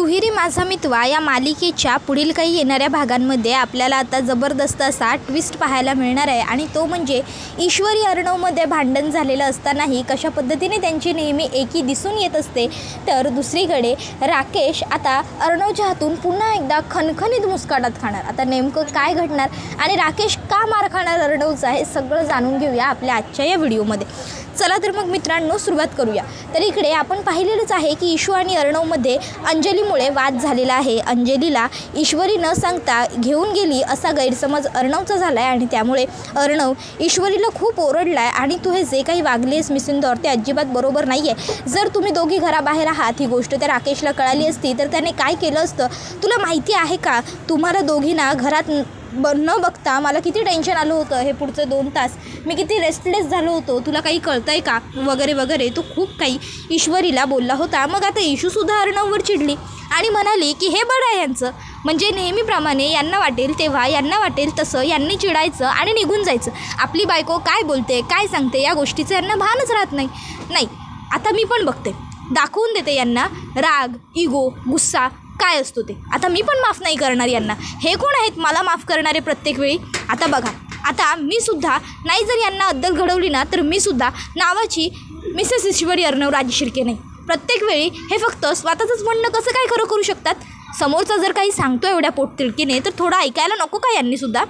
तुहिरी माझा मितवा या मालिकेच्या पुढील काही येणाऱ्या भागांमध्ये आपल्याला आता जबरदस्त असा ट्विस्ट पाहायला मिळणार आहे आणि तो म्हणजे ईश्वरी अर्णवमध्ये भांडण झालेलं असतानाही कशा पद्धतीने त्यांची नेहमी एकी दिसून येत असते, तर दुसरीकडे राकेश आता अर्णवच्या हातून पुन्हा एकदा खणखणीत मुस्काटात खाणार। आता नेमकं काय घडणार आणि राकेश का मार खाणार अर्णवचा हे सगळं जाणून घेऊया आपल्या आजच्या या व्हिडिओमध्ये। चला तर मग मित्रांनो सुरुवात करूया। तर इकडे आपण पाहिलेलंच आहे की ईशू आणि अर्णवमध्ये अंजलीमुळे वाद झालेला आहे। अंजलीला ईश्वरी न सांगता घेऊन गेली असा गैरसमज अर्णवचा झाला आहे आणि त्यामुळे अर्णव ईश्वरीला खूप ओरडला आहे आणि तू हे जे काही वागलीस मिसिंदौर ते अजिबात बरोबर नाही आहे। जर तुम्ही दोघी घराबाहेर आहात ही गोष्ट त्या राकेशला कळाली असती तर त्याने काय केलं असतं तुला माहिती आहे का? तुम्हाला दोघींना घरात न बघता मला किती टेन्शन आलं होतं, हे पुढचे 2 तास मी किती रेस्टलेस झालो होतो, तुला काही कळतंय का वगैरे वगैरे तो खूप काही ईश्वरीला बोलला होता। मग आता ईशूसुद्धा अर्णववर चिडली आणि म्हणाली की हे बरं आहे यांचं, म्हणजे नेहमीप्रमाणे यांना वाटेल तेव्हा यांना वाटेल तसं यांनी चिडायचं आणि निघून जायचं। आपली बायको काय बोलते काय सांगते या गोष्टीचं यांना भानच राहत नाही। आता मी पण बघते, दाखवून देते यांना राग, इगो, गुस्सा काय असतो ते। आता मी पण माफ नाही करणार यांना। हे कोण आहेत मला माफ करणारे प्रत्येक वेळी? आता बघा, आता मी सुद्धा नाही जर यांना अद्दल घडवली ना तर मी सुद्धा नावाची मिसेस ईश्वरी अर्णव राजे शिर्के नाही। प्रत्येक वेळी हे फक्त स्वतःचंच म्हणणं कसं काय खरं करू शकतात? समोरचा जर काही सांगतो एवढ्या पोटतिडकीने तर थोडं ऐकायला नको का यांनी सुद्धा?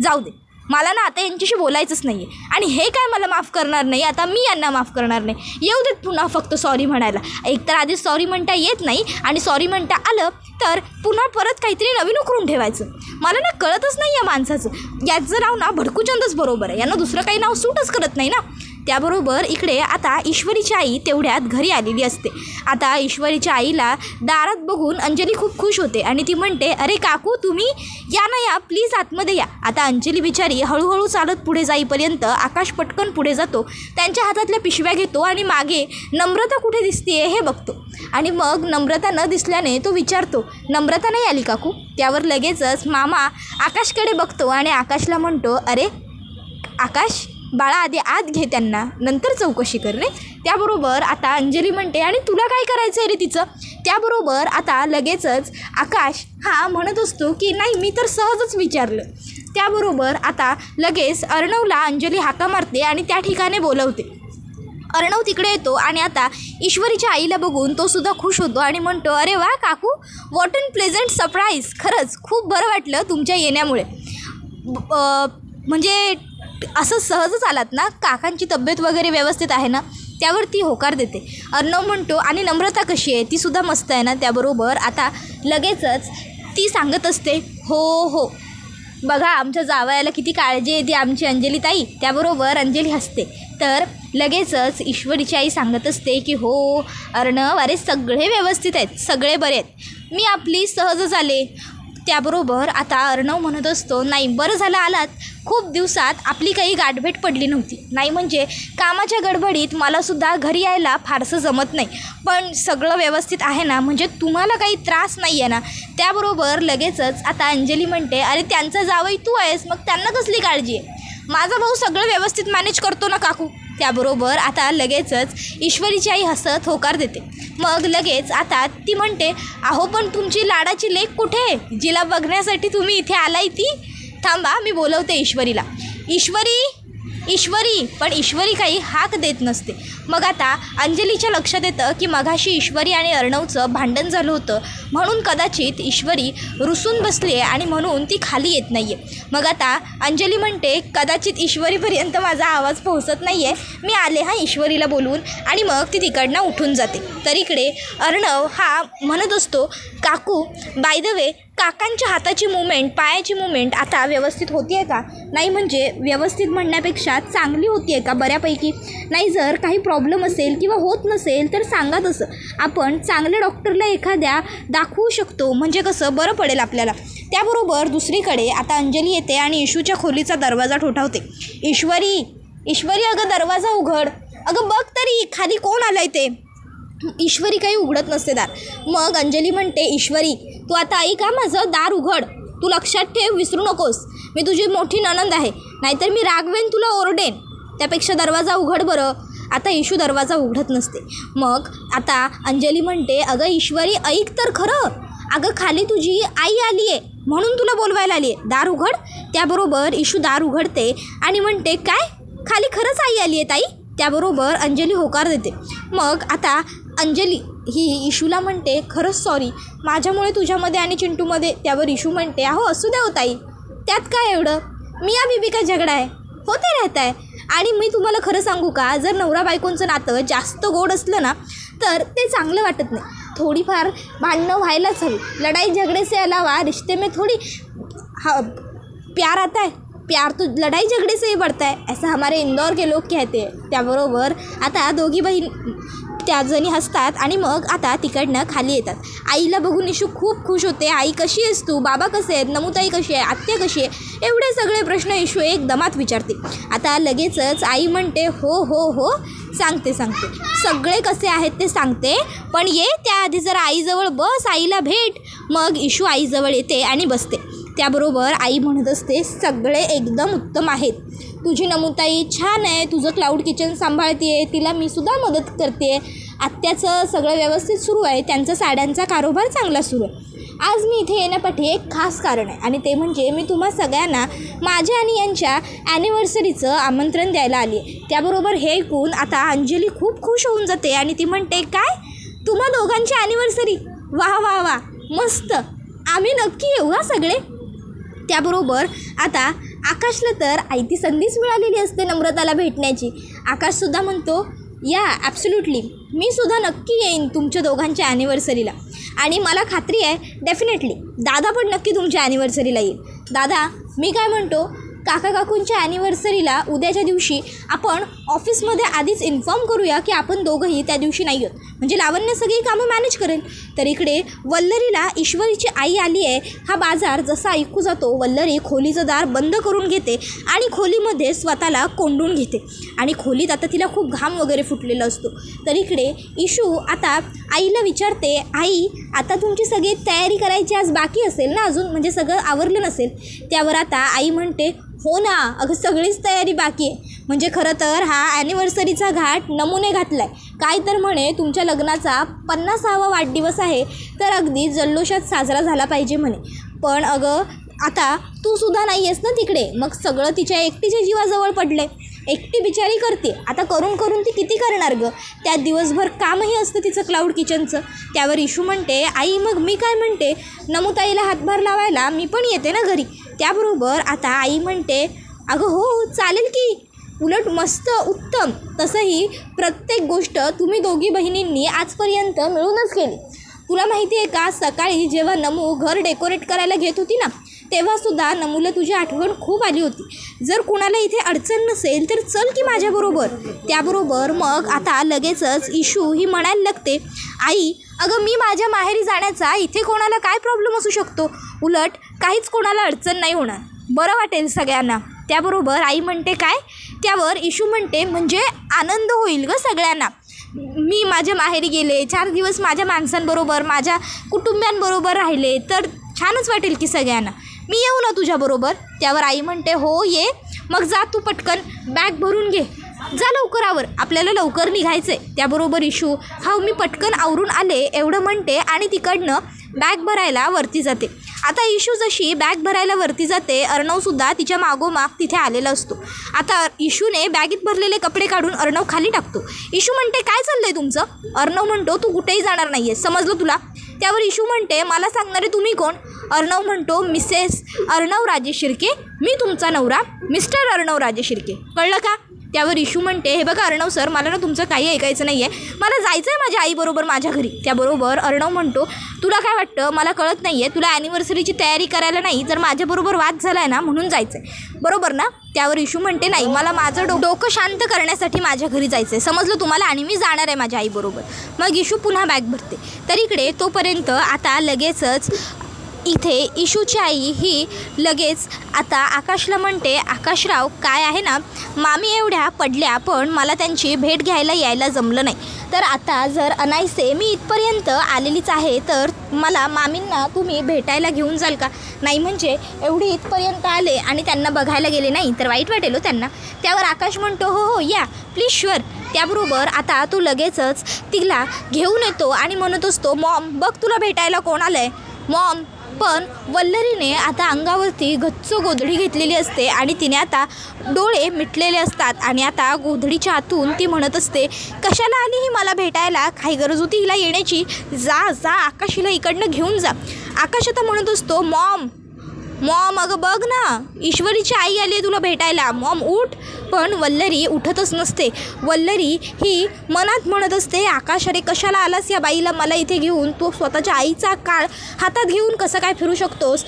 जाऊ दे, मला ना आता यांच्याशी बोलायचंच नाही आहे आणि हे काय मला माफ करणार नाही, आता मी यांना माफ करणार नाही। येऊ देत पुन्हा फक्त सॉरी म्हणायला। एकतर आधी सॉरी म्हणता येत नाही आणि सॉरी म्हणता आलं तर पुन्हा परत काहीतरी नवीन उकरून ठेवायचं। मला ना कळतच नाही या माणसाचं। याचं नाव ना भडकूचंदच बरोबर आहे, यांना दुसरं काही नाव सूटच करत नाही ना। त्याबरोबर इकडे आता ईश्वरीची आई तेवढ्यात घरी आलेली असते। आता ईश्वरीच्या आईला दारात बघून अंजली खूप खुश होते आणि ती म्हणते, अरे काकू तुम्ही या ना, या प्लीज आतमध्ये या। आता अंजली बिचारी हळूहळू चालत पुढे जाईपर्यंत आकाश पटकन पुढे जातो, त्यांच्या हातातल्या पिशव्या घेतो आणि मागे नम्रता कुठे दिसते हे बघतो आणि मग नम्रता न दिसल्याने तो विचारतो, नम्रता नाही आली काकू? त्यावर लगेचच मामा आकाशकडे बघतो आणि आकाशला म्हणतो, अरे आकाश बाळा आधी आत घे त्यांना, नंतर चौकशी कर रे। त्याबरोबर आता अंजली म्हणते, आणि तुला काय करायचं आहे रे तिचं? त्याबरोबर आता लगेचच आकाश हा म्हणत असतो की नाही मी तर सहजच विचारलं। त्याबरोबर आता लगेच अर्णवला अंजली हाका मारते आणि त्या ठिकाणी बोलवते। अर्णव तिकडे येतो आणि आता ईश्वरीच्या आईला बघून तो सुद्धा खुश होतो आणि म्हणतो, अरे वा काकू, व्हॉट अन प्लेझंट सरप्राईज, खरंच खूप बरं वाटलं तुमच्या येण्यामुळे। म्हणजे असं सहजच आलात ना? काकांची तब्येत वगैरे व्यवस्थित आहे ना? त्यावर ती होकार देते। अर्णव म्हणतो, आणि नम्रता कशी आहे? ती सुद्धा मस्त आहे ना? त्याबरोबर आता लगेचच ती सांगत असते, हो बघा आमच्या जावयाला किती काळजी येते आमची अंजली ताई। त्याबरोबर अंजली हसते। तर लगेचच ईश्वरीची आई सांगत असते की हो अर्णव, अरे सगळे व्यवस्थित आहेत, सगळे बरे आहेत, मी आपली सहजच आले। त्याबरोबर आता अर्णव म्हणत असतो, नाही बरं झालं आलात, खूप दिवसात आपली काही गाठभेट पडली नव्हती। नाही म्हणजे कामाच्या गडबडीत मलासुद्धा घरी यायला फारसं जमत नाही, पण सगळं व्यवस्थित आहे ना? म्हणजे तुम्हाला काही त्रास नाही आहे ना? त्याबरोबर लगेचच आता अंजली म्हणते, अरे त्यांचा जावई तू आहेस, मग त्यांना कसली काळजी आहे? माझा भाऊ सगळं व्यवस्थित मॅनेज करतो ना काकू। त्याबरोबर आता लगेचच ईश्वरीची आई हसत होकार देते। मग लगेच आता ती म्हणते, अहो पण तुमची लाडाची लेक कुठे, जिला बघण्यासाठी तुम्ही इथे आलाय ती? थांबा मी बोलवते ईश्वरीला। ईश्वरी पण ईश्वरी काही हाक देत नसते। मग आता अंजलीच्या लक्षात येतं की मघाशी ईश्वरी आणि अर्णवचं भांडण झालं होतं, म्हणून कदाचित ईश्वरी रुसून बसली आहे आणि म्हणून ती खाली येत नाही आहे। मग आता अंजली म्हणते, कदाचित ईश्वरीपर्यंत माझा आवाज पोहोचत नाही आहे, मी आले हा ईश्वरीला बोलवून, आणि मग ती तिकडनं उठून जाते। तर इकडे अर्णव हा म्हणत असतो, काकू बाय द वे काकांच्या हाताची मुवमेंट, पायाची मुवमेंट आता व्यवस्थित होती आहे का? नाही म्हणजे व्यवस्थित म्हणण्यापेक्षा चांगली होती आहे का बऱ्यापैकी? नाही जर काही प्रॉब्लेम असेल किंवा होत नसेल तर सांगा, तसं आपण चांगल्या डॉक्टरला एखाद्या दाखवू शकतो, म्हणजे कसं बरं पडेल आपल्याला। त्याबरोबर दुसरीकडे आता अंजली येते आणि इशूच्या खोलीचा दरवाजा ठोठावते। ईश्वरी अगं दरवाजा उघड, अगं बघ तरी खाली कोण आलंय ते। ईश्वरी काही उघडत नसते दार। मग अंजली म्हणते, ईश्वरी तू आता ऐक का, माझं दार उघड, तू लक्षात ठेव, विसरू नकोस, मी तुझी मोठी नणंद आहे, नाहीतर मी रागवेन, तुला ओरडेन, त्यापेक्षा दरवाजा उघड बरं। आता इशू दरवाजा उघडत नसते. मग आता अंजली म्हणते, अगं ईश्वरी ऐक तर खरं, अगं खाली तुझी आई आली आहे म्हणून तुला बोलवायला आली आहे, दार उघड. त्याबरोबर इशू दार उघडते आणि म्हणते, काय खाली खरंच आई आली आहे ताई? त्याबरोबर अंजली होकार देते. मग आता अंजली ही इशूला म्हणते, खरंच सॉरी माझ्यामुळे तुझ्यामध्ये आणि चिंटूमध्ये. त्यावर इशू म्हणते, अहो असू द्या हो ताई, त्यात काय एवढं, मियाँ बीबी का झगडा आहे, होते राहत आहे. आणि मी तुम्हाला खरं सांगू का, जर नवरा बायकोंचं नातं जास्त गोड असलं ना तर ते चांगलं वाटत नाही. थोडीफार भांडणं व्हायलाच हवी. लढाई झगडे से अलावा रिश्ते में थोड़ी प्यार आता है, प्यार तो लड़ाई झगड़े से ही बढ़ता है, ऐसा हमारे इंदौर के लोग कहते हैं. त्याबरोबर आता दोघी बहीण त्या जणी हसतात आणि मग आता तिकडनं खाली येतात. आईला बघून इशू खूप खुश होते. आई कशी आहेस तू, बाबा कसे आहेत, नमुताई कशी आहे, आत्या कशी आहे, एवढे सगळे प्रश्न इशू एकदमात विचारते. आता लगेचच आई म्हणते, हो हो हो सांगते सगळे कसे आहेत ते सांगते, पण ये त्याआधी जरा आईजवळ बस, आईला भेट. मग इशू आईजवळ येते आणि बसते. त्याबरोबर आई म्हणत असते, सगळे एकदम उत्तम आहेत, तुझी नमुताई छान आहे, तुझं क्लाउड किचन सांभाळते आहे, तिला मी सुद्धा मदत करते, आत्याचं सगळं व्यवस्थित सुरू आहे, त्यांचा साड्यांचा कारोबार चांगला सुरू आहे. आज मी इथे येण्यापाठी एक खास कारण आहे आणि ते म्हणजे मी तुम्हा सगळ्यांना माझ्या आणि यांच्या ॲनिव्हर्सरीचं आमंत्रण द्यायला आली आहे. त्याबरोबर हे ऐकून आता अंजली खूप खुश होऊन जाते आणि ती म्हणते, काय तुम्हा दोघांची ॲनिव्हर्सरी, वा वा वा मस्त, आम्ही नक्की येऊ हा सगळे. त्याबरोबर आता आकाशला तर आयती संधीच मिळालेली असते नम्रताला भेटण्याची. आकाशसुद्धा म्हणतो, या ॲब्सोल्युटली मी सुद्धा नक्की येईन तुमच्या दोघांच्या ॲनिव्हर्सरीला आणि मला खात्री आहे डेफिनेटली दादा पण नक्की तुमच्या ॲनिव्हर्सरीला येईल. दादा मी काय म्हणतो, काका काकूंच्या ॲनिव्हर्सरीला उद्याच्या दिवशी आपण ऑफिसमध्ये आधीच इन्फॉर्म करूया की आपण दोघंही त्या दिवशी नाही आहोत, म्हणजे लावण्य सगळी कामं मॅनेज करेल. तर इकडे वल्लरीला ईश्वरीची आई आली आहे हा बाजार जसा ऐकू जातो, वल्लरी खोलीचं दार बंद करून घेते आणि खोलीमध्ये स्वतःला कोंडून घेते आणि खोलीत आता तिला खूप घाम वगैरे फुटलेला असतो. तर इकडे इशू आता आईला विचारते, आई आता तुमची सगळी तयारी करायची आज बाकी असेल ना अजून, म्हणजे सगळं आवरलं नसेल. त्यावर आता आई म्हणते, हो ना अगं सगळीच तयारी बाकी आहे, म्हणजे खरं तर हा ॲनिव्हर्सरीचा घाट नमुने घातला आहे. काय तर म्हणे तुमच्या लग्नाचा 50वा वाढदिवस आहे तर अगदी जल्लोषात साजरा झाला पाहिजे म्हणे. पण अगं आता तू सुद्धा नाही आहेस ना तिकडे, मग सगळं तिच्या एकटीच्या जीवाजवळ पडले, एकटी बिचारी करते. आता करून ती किती करणार गं, त्यात दिवसभर कामही असतं तिचं क्लाउड किचनचं. त्यावर इशू म्हणते, आई मग मी काय म्हणते, नमुताईला हातभार लावायला मी पण येते ना घरी. त्याबरोबर आता आई म्हणते, अगं हो चालेल की, उलट मस्त उत्तम. तसंही प्रत्येक गोष्ट तुम्ही दोघी बहिणींनी आजपर्यंत मिळूनच केली. तुला माहिती आहे का, सकाळी जेव्हा नमू घर डेकोरेट करायला घेत होती ना तेव्हासुद्धा नमूला तुझी आठवण खूप आली होती. जर कुणाला इथे अडचण नसेल तर चल की माझ्याबरोबर. त्याबरोबर मग आता लगेचच इशू ही म्हणायला लागते, आई अगं मी माझ्या माहेरी जाण्याचा इथे कोणाला काय प्रॉब्लेम असू शकतो, उलट काहीच कोणाला अडचण नाही होणार, बरं वाटेल सगळ्यांना. त्याबरोबर आई म्हणते, काय? त्यावर इशू म्हणते, म्हणजे आनंद होईल गं सगळ्यांना, मी माझ्या माहेरी गेले 4 दिवस माझ्या माणसांबरोबर माझ्या कुटुंबियांबरोबर राहिले तर छानच वाटेल की सगळ्यांना, मी येऊ ना तुझ्याबरोबर. त्यावर आई म्हणते, हो ये, मग जा तू पटकन बॅग भरून घे, जा लवकर आवर, आपल्याला लवकर निघायचं आहे. त्याबरोबर इशू, हा मी पटकन आवरून आले एवढं म्हणते आणि तिकडनं बॅग भरायला वरती जाते. आता इशू जशी बॅग भरायला वरती जाते, अर्णवसुद्धा तिच्या मागोमाग तिथे आलेला असतो. आता इशूने बॅगेत भरलेले कपडे काढून अर्णव खाली टाकतो. इशू म्हणते, काय चाललं आहे तुमचं? अर्णव म्हणतो, तू कुठेही जाणार नाही आहेस, समजलं तुला? त्यावर इशू म्हणते, मला सांगणारे तुम्ही कोण? अर्णव म्हणतो, मिसेस अर्णव राजेश शिर्के, मी तुमचा नवरा मिस्टर अर्णव राजेश शिर्के, कळलं का? त्यावर इशू म्हणते, हे बघा अर्णव सर, मला ना तुमचं काही ऐकायचं नाही आहे, मला जायचं आहे माझ्या आईबरोबर माझ्या घरी. त्याबरोबर अर्णव म्हणतो, तुला काय वाटतं, मला कळत नाही आहे, तुला ॲनिव्हर्सरीची तयारी करायला नाही तर माझ्याबरोबर वाद झाला आहे ना म्हणून जायचं आहे, बरोबर ना? त्यावर इशू म्हणते, नाही, मला माझं डोकं शांत करण्यासाठी माझ्या घरी जायचं आहे, समजलं तुम्हाला, आणि मी जाणार आहे माझ्या आईबरोबर. मग इशू पुन्हा बॅग भरते. तर इकडे तोपर्यंत आता लगेचच इथे इशूची आई ही लगेच आता आकाशला म्हणते, आकाशराव काय आहे ना, मामी एवढ्या पडल्या पण मला त्यांची भेट घ्यायला यायला जमलं नाही, तर आता जर अनायसे मी इथपर्यंत आलेलीच आहे तर मला मामींना तुम्ही भेटायला घेऊन जाल का? नाही म्हणजे एवढी इथपर्यंत आले आणि त्यांना बघायला गेले नाही तर वाईट वाटेल हो त्यांना. त्यावर आकाश म्हणतो, हो हो या प्लीज शुअर. त्याबरोबर आता तो लगेचच तिला घेऊन येतो आणि म्हणत असतो, मॉम बघ तुला भेटायला कोण आलं आहे मॉम. पण वल्लरीने आता अंगावरती गच्च गोधडी घेतलेली असते आणि तिने आता डोळे मिटलेले असतात आणि आता गोधडीच्या आतून ती म्हणत असते, कशाला आली ही मला भेटायला, काही गरज होती हिला येण्याची, जा जा आकाश हिला इकडनं घेऊन जा. आकाश आता म्हणत असतो, मॉम मॉम अगं बघ ना ईश्वरीची आई आली आहे तुला भेटायला, मॉम उठ. पण वल्लरी उठतच नसते. वल्लरी ही मनात म्हणत असते, आकाश अरे कशाला आलास या बाईला मला इथे घेऊन, तू स्वतःच्या आईचा काळ हातात घेऊन कसं काय फिरू शकतोस,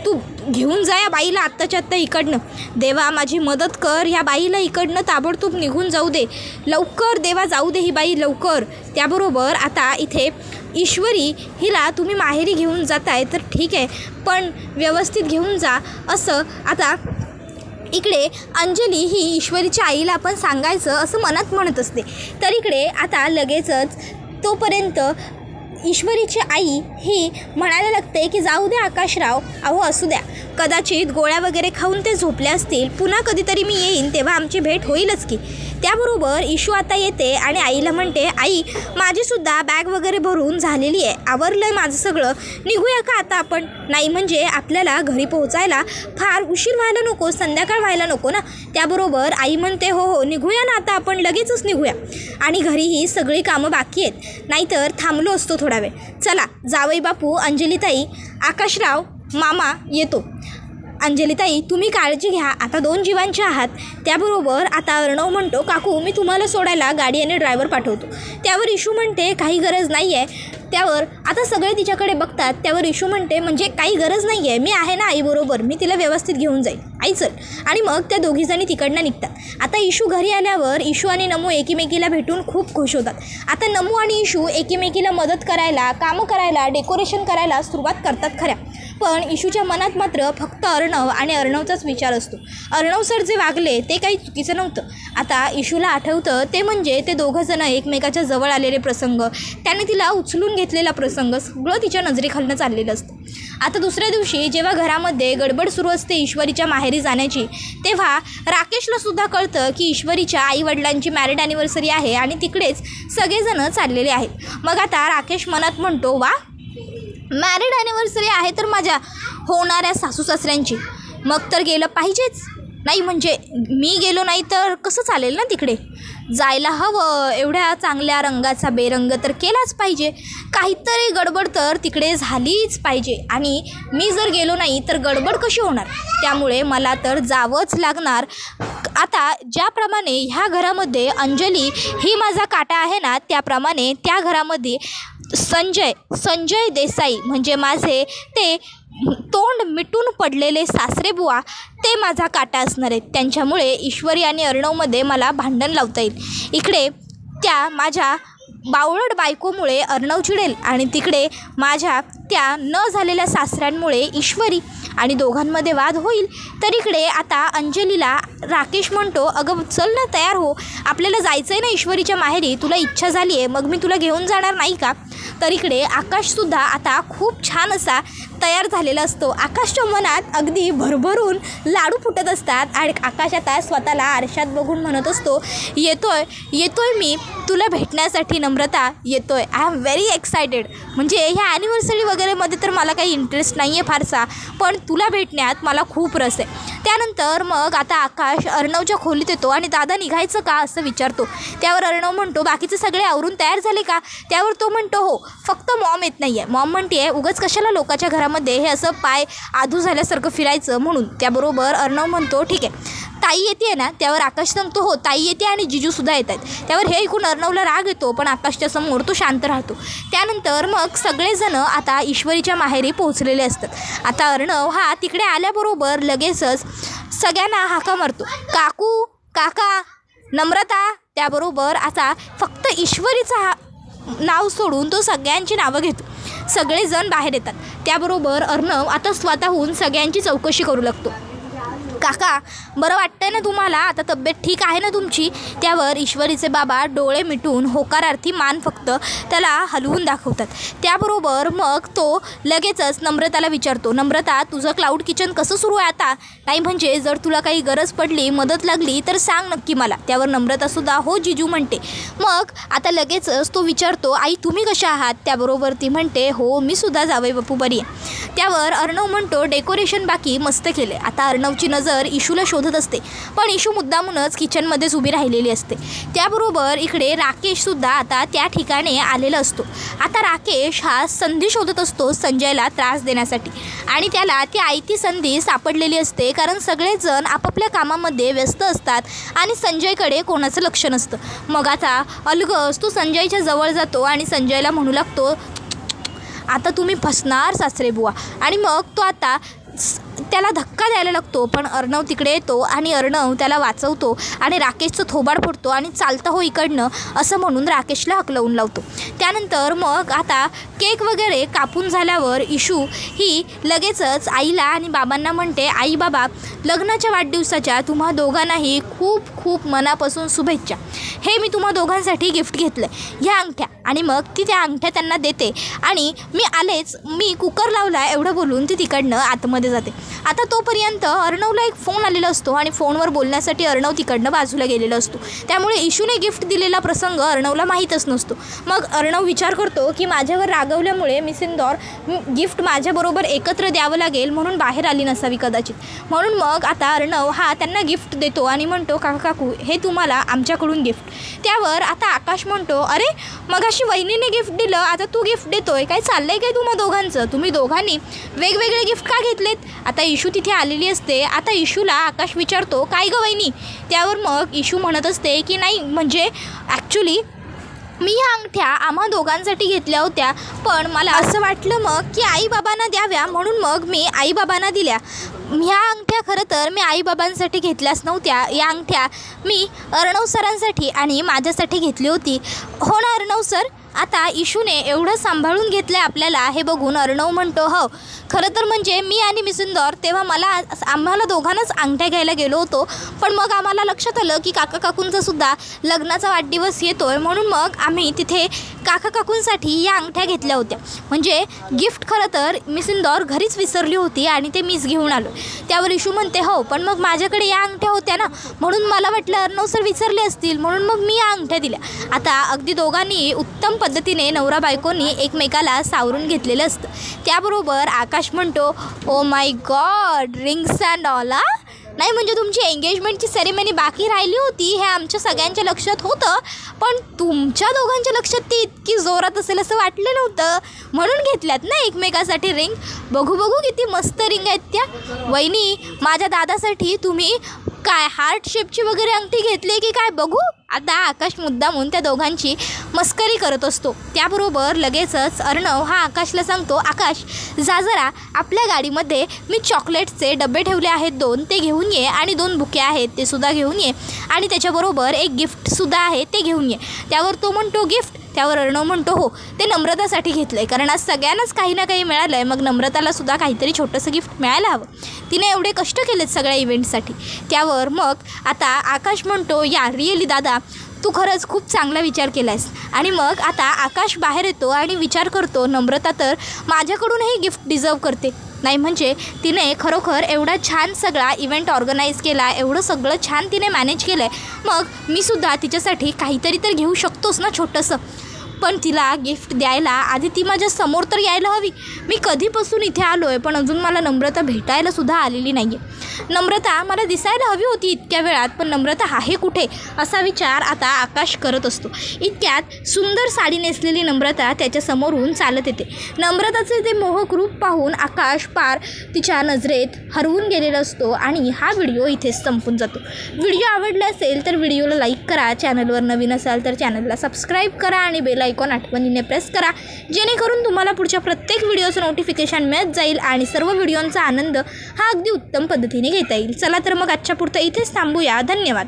तू घेऊन जा या बाईला आत्ताच्या आत्ता इकडनं. देवा माझी मदत कर, ह्या बाईला इकडनं ताबडतोब निघून जाऊ दे, लवकर देवा जाऊ दे ही बाई लवकर. त्याबरोबर आता इथे ईश्वरी हिला तुम्ही माहेरी घेऊन जाताय तर ठीक आहे पण व्यवस्थित घेऊन जा असं आता इकडे अंजली ही ईश्वरीच्या आईला आपण सांगायचं असं मनात म्हणत असते. तर इकडे आता लगेचच तोपर्यंत ईश्वरीची आई ही म्हणायला लागते की जाऊ द्या आकाशराव, अहो असू द्या, कदाचित गोळ्या वगैरे खाऊन ते झोपले असतील, पुन्हा कधीतरी मी येईन तेव्हा आमची भेट होईलच की. त्याबरोबर इशू आता येते आणि आईला म्हणते, आई माझीसुद्धा बॅग वगैरे भरून झालेली आहे, आवरलं आहे माझं सगळं, निघूया का आता आपण. नाही म्हणजे आपल्याला घरी पोहोचायला फार उशीर व्हायला नको, संध्याकाळ व्हायला नको ना. त्याबरोबर आई म्हणते, हो हो निघूया ना आता आपण, लगेचच निघूया, आणि घरी ही सगळी कामं बाकी आहेत, नाहीतर थांबलो असतो थोडा वेळ. चला जावई बापू, अंजलीताई, आकाशराव, मामा येतो. अंजलीताई तुम्ही काळजी घ्या, आता 2 जीवांचे आहात. त्याबरोबर आता अर्णव म्हणतो, काकू मी तुम्हाला सोडायला गाडी आणि ड्रायव्हर पाठवतो. त्यावर इशू म्हणते, काही गरज नाही आहे. त्यावर आता सगळे तिच्याकडे बघतात. त्यावर इशू म्हणते, म्हणजे काही गरज नाही आहे, मी आहे ना आईबरोबर, मी तिला व्यवस्थित घेऊन जाईल, आई चल. आणि मग त्या दोघीजणी तिकडनं निघतात. आता इशू घरी आल्यावर इशू आणि नमू एकीमेकीला भेटून खूप खुश होतात. आता नमू आणि इशू एकीमेकीला मदत करायला, कामं करायला, डेकोरेशन करायला सुरुवात करतात खऱ्या. पण इशूच्या मनात मात्र फक्त अर्णव आणि अर्णवचाच विचार असतो. अर्णव सर जे वागले ते काही चुकीचं नव्हतं. आता इशूला आठवतं ते म्हणजे ते दोघंजणं एकमेकाच्या जवळ आलेले प्रसंग, त्याने तिला उचलून घेतलेला प्रसंग, सगळं तिच्या नजरेखालनं चाललेलं असतं. आता दुसऱ्या दिवशी जेव्हा घरामध्ये गडबड सुरू असते ईश्वरीच्या माहेरी जाण्याची, तेव्हा राकेशला सुद्धा कळतं की ईश्वरीच्या आईवडिलांची मॅरिड ॲनिव्हर्सरी आहे आणि तिकडेच सगळेजणं चाललेले आहेत. मग आता राकेश मनात म्हणतो, वा मॅरिड ॲनिव्हर्सरी आहे तर माझ्या होणाऱ्या सासू सासऱ्यांची, मग तर गेलं पाहिजेच. नाही म्हणजे मी गेलो नाही तर कसं चालेल ना, तिकडे जायला हवं, एवढ्या चांगल्या रंगाचा बेरंग तर केलाच पाहिजे, काहीतरी गडबड तर तिकडे झालीच पाहिजे, आणि मी जर गेलो नाही तर गडबड कशी होणार, त्यामुळे मला तर जावंच लागणार. आता ज्याप्रमाणे ह्या घरामध्ये अंजली ही माझा काटा आहे ना, त्याप्रमाणे त्या घरामध्ये संजय देसाई म्हणजे माझे ते तोंड मिटून पडलेले सासरेबुवा ते माझा काटा असणार आहेत. त्यांच्यामुळे ईश्वरी आणि अर्णवमध्ये मला भांडण लावता येईल. इकडे त्या माझ्या बावळट बायकोमुळे अर्णव चिडेल आणि तिकडे माझ्या त्या न झालेल्या सासऱ्यांमुळे ईश्वरी, आणि दोघांमध्ये वाद होईल. तर इकडे आता अंजलीला राकेश म्हणतो, अगं चल ना तयार हो, आपल्याला जायचं आहे ना ईश्वरीच्या माहेरी, तुला इच्छा झाली आहे, मग मी तुला घेऊन जाणार नाही का. तर इकडे आकाशसुद्धा आता खूप छान असा तयार झालेला असतो. आकाशच्या मनात अगदी भरभरून लाडू फुटत असतात आणि आकाश आता स्वतःला आरशात बघून म्हणत असतो, येतोय मी तुला भेटण्यासाठी नम्रता, येतोय, आय एम व्हेरी एक्सायटेड. म्हणजे ह्या ॲनिव्हर्सरी वगैरेमध्ये तर मला काही इंटरेस्ट नाही आहे फारसा, पण तुला भेटण्यात मला खूप रस आहे. त्यानंतर मग आता आकाश अर्णवच्या खोलीत येतो आणि दादा निघायचं का असं विचारतो. त्यावर अर्णव म्हणतो, बाकीचे सगळे आवरून तयार झाले का. त्यावर तो म्हणतो, हो फक्त मॉम येत नाही आहे. मॉम म्हणते, उगाच कशाला लोकांच्या घरामध्ये हे असं पाय आधू झाल्यासारखं फिरायचं म्हणून. त्याबरोबर अर्णव म्हणतो, ठीक आहे ताई येते ना. त्यावर आकाश सांगतो, हो ताई येते आणि जिजूसुद्धा येत आहेत. त्यावर हे ऐकून अर्णवला राग येतो, पण आकाशच्या समोर तो शांत राहतो. त्यानंतर मग सगळेजणं आता ईश्वरीच्या माहेरी पोहोचलेले असतात. आता अर्णव हा तिकडे आल्याबरोबर लगेचच सगळ्यांना हाका मारतो, काकू, काका, नम्रता. त्याबरोबर आता फक्त ईश्वरीचा नाव सोडून तो सगळ्यांची नावं घेतो. सगळेजण बाहेर येतात. त्याबरोबर अर्णव आता स्वतःहून सगळ्यांची चौकशी करू लागतो. काका बरं वाटतंय ना तुम्हाला, आता तब्येत ठीक आहे ना तुमची? त्यावर ईश्वरीचे बाबा डोळे मिटून होकारार्थी मान फक्त त्याला हलवून दाखवतात. त्याबरोबर मग तो लगेचच नम्रताला विचारतो, नम्रता तुझं क्लाउड किचन कसं सुरू आहे आता? नाही म्हणजे जर तुला काही गरज पडली, मदत लागली तर सांग नक्की मला. त्यावर नम्रतासुद्धा हो जिजू म्हणते. मग आता लगेचच तो विचारतो, आई तुम्ही कशा आहात? त्याबरोबर ती म्हणते, हो मी सुद्धा जावई बापू बरी आहे. त्यावर अर्णव म्हणतो, डेकोरेशन बाकी मस्त केले. आता अर्णवची नजर इशूला शोधत असते, पण इशू मुद्दामूनच किचनमध्येच उभी राहिलेली असते. त्याबरोबर इकडे राकेशसुद्धा आता त्या ठिकाणी आलेला असतो. आता राकेश हा संधी शोधत असतो संजयला त्रास देण्यासाठी, आणि त्याला ती आयती संधी सापडलेली असते, कारण सगळेजण आपापल्या कामामध्ये व्यस्त असतात आणि संजयकडे कोणाचं लक्ष नसतं. मग आता अलगस तो संजयच्या जवळ जातो आणि संजयला म्हणू लागतो, आता तुम्ही फसणार सासरे बुवा. आणि मग तो आता त्याला धक्का द्यायला लागतो, पण अर्णव तिकडे येतो आणि अर्णव त्याला वाचवतो आणि राकेशचं थोबाड फोडतो आणि चालतं हो इकडनं असं म्हणून राकेशला हकलवून लावतो. त्यानंतर मग आता केक वगैरे कापून झाल्यावर इशू ही लगेचच आईला आणि बाबांना म्हणते, आई बाबा लग्नाच्या वाढदिवसाच्या तुम्हा दोघांनाही खूप खूप मनापासून शुभेच्छा. हे मी तुम्हा दोघांसाठी गिफ्ट घेतलं आहे, ह्या अंगठ्या. आणि मग ती त्या अंगठ्या त्यांना देते आणि मी आलेच, मी कुकर लावला एवढं बोलून ती तिकडनं आतमध्ये जाते. आता तोपर्यंत अर्णवला एक फोन आलेला असतो आणि फोनवर बोलण्यासाठी अर्णव तिकडनं बाजूला गेलेला असतो. त्यामुळे इशूने गिफ्ट दिलेला प्रसंग अर्णवला माहीतच नसतो. मग अर्णव विचार करतो की माझ्यावर रागवल्यामुळे मिसिंदौर गिफ्ट माझ्याबरोबर एकत्र द्यावं लागेल म्हणून बाहेर आली नसावी कदाचित. म्हणून मग आता अर्णव हा त्यांना गिफ्ट देतो आणि म्हणतो, काका काकू हे तुम्हाला आमच्याकडून गिफ्ट. त्यावर आता आकाश म्हणतो, अरे मगाशी वहिनीने गिफ्ट दिलं, आता तू गिफ्ट देतोय, काय चाललंय काय तुम्हा दोघांचं? तुम्ही दोघांनी वेगवेगळे गिफ्ट का घेतलेत? आता इशू तिथे आलेली असते. आता इशूला आकाश विचारतो, काय गं वहिनी? त्यावर मग इशू म्हणत असते की नाही म्हणजे ॲक्च्युली मी ह्या अंगठ्या आम्हा दोघांसाठी घेतल्या होत्या, पण मला असं वाटलं मग की आईबाबांना द्याव्या म्हणून मग मी आईबाबांना दिल्या. ह्या अंगठ्या खरं तर मी आईबाबांसाठी घेतल्याच नव्हत्या, या अंगठ्या मी अर्णव सरांसाठी आणि माझ्यासाठी घेतली होती. हो ना अर्णव सर? आता इशूने एवढं सांभाळून घेतलं आहे आपल्याला हे बघून अर्णव म्हणतो, हो खरं तर म्हणजे मी आणि मिसिंदौर तेव्हा आम्हाला दोघांनाच अंगठ्या घ्यायला गेलो होतो, पण मग आम्हाला लक्षात आलं की काका काकूंचासुद्धा लग्नाचा वाढदिवस येतो आहे, म्हणून मग आम्ही तिथे काका काकूंसाठी या अंगठ्या घेतल्या होत्या. म्हणजे गिफ्ट खरं तर मिसिंदौर घरीच विसरली होती आणि ते मीच घेऊन आलो. त्यावर इशू म्हणते, हो पण मग माझ्याकडे या अंगठ्या होत्या ना, म्हणून मला वाटलं अर्णव सर विसरले असतील म्हणून मग मी या अंगठ्या दिल्या. आता अगदी दोघांनी उत्तम पद्धतीने नवरा बायकोनी एकमेकाला सावरून घेतलेलं असतं. त्याबरोबर आकाश म्हणतो, oh my God rings and all. नाही म्हणजे तुमची एंगेजमेंटची सेरेमनी बाकी राहिली होती हे आमच्या सगळ्यांच्या लक्षात होतं, पण तुमच्या दोघांच्या लक्षात ती इतकी जोरात असेल असं वाटलं नव्हतं, म्हणून घेतल्यात ना एकमेकासाठी रिंग. बघू बघू किती मस्त रिंग आहेत त्या. वहिनी माझ्या दादासाठी तुम्ही काय हार्ट शेपची वगैरे अंगठी घेतली की काय बघू? आता आकाश मुद्दामून त्या दोघांची मस्करी करत असतो. त्याबरोबर लगेचच अर्णव हा आकाशला सांगतो, आकाश जा जरा आपल्या गाडीमध्ये मी चॉकलेटचे डबे ठेवले आहेत 2 ते घेऊन ये, आणि 2 बुके आहेत ते सुद्धा घेऊन ये, आणि त्याच्याबरोबर एक गिफ्टसुद्धा आहे ते घेऊन ये. त्यावर तो म्हणतो, गिफ्ट? त्यावर अर्णव म्हणतो, हो ते नम्रतासाठी घेतलं आहे, कारण आज सगळ्यांनाच काही ना काही मिळालं आहे, मग नम्रतालासुद्धा काहीतरी छोटंसं गिफ्ट मिळायला हवं, तिने एवढे कष्ट केलेत सगळ्या इव्हेंटसाठी. त्यावर मग आता आकाश म्हणतो, या रिअली दादा तू खरंच खूप चांगला विचार केला आहेस. आणि मग आता आकाश बाहेर येतो आणि विचार करतो, नम्रता तर माझ्याकडूनही गिफ्ट डिझर्व करते. नाही म्हणजे तिने खरोखर एवढा छान सगळा इव्हेंट ऑर्गनाईज केला, एवढं सगळं छान तिने मॅनेज केलं आहे, मग मी सुद्धा तिच्यासाठी काहीतरी तर घेऊ शकतोच ना छोटंसं. पण तिला गिफ्ट द्यायला आधी ती माझ्या समोर तर यायला हवी. मी कधीपासून इथे आलो आहे, पण अजून मला नम्रता भेटायलासुद्धा आलेली नाही आहे. नम्रता मला दिसायला हवी होती इतक्या वेळात, पण नम्रता आहे कुठे असा विचार आता आकाश करत असतो. इतक्यात सुंदर साडी नेसलेली नम्रता त्याच्यासमोरून चालत येते. नम्रताचे ते मोहक रूप पाहून आकाश पार तिच्या नजरेत हरवून गेलेला असतो आणि हा व्हिडिओ इथेच संपून जातो. व्हिडिओ आवडला असेल तर व्हिडिओला लाईक करा, चॅनलवर नवीन असाल तर चॅनलला सबस्क्राईब करा आणि बेल आयकॉन आठवणीने प्रेस करा, जेणेकरून तुम्हाला पुढच्या प्रत्येक व्हिडिओचं नोटिफिकेशन मिळत जाईल आणि सर्व व्हिडिओंचा आनंद हा अगदी उत्तम पद्धतीने घेता येईल. चला तर मग आजच्या पुरतं इथेच थांबूया. धन्यवाद.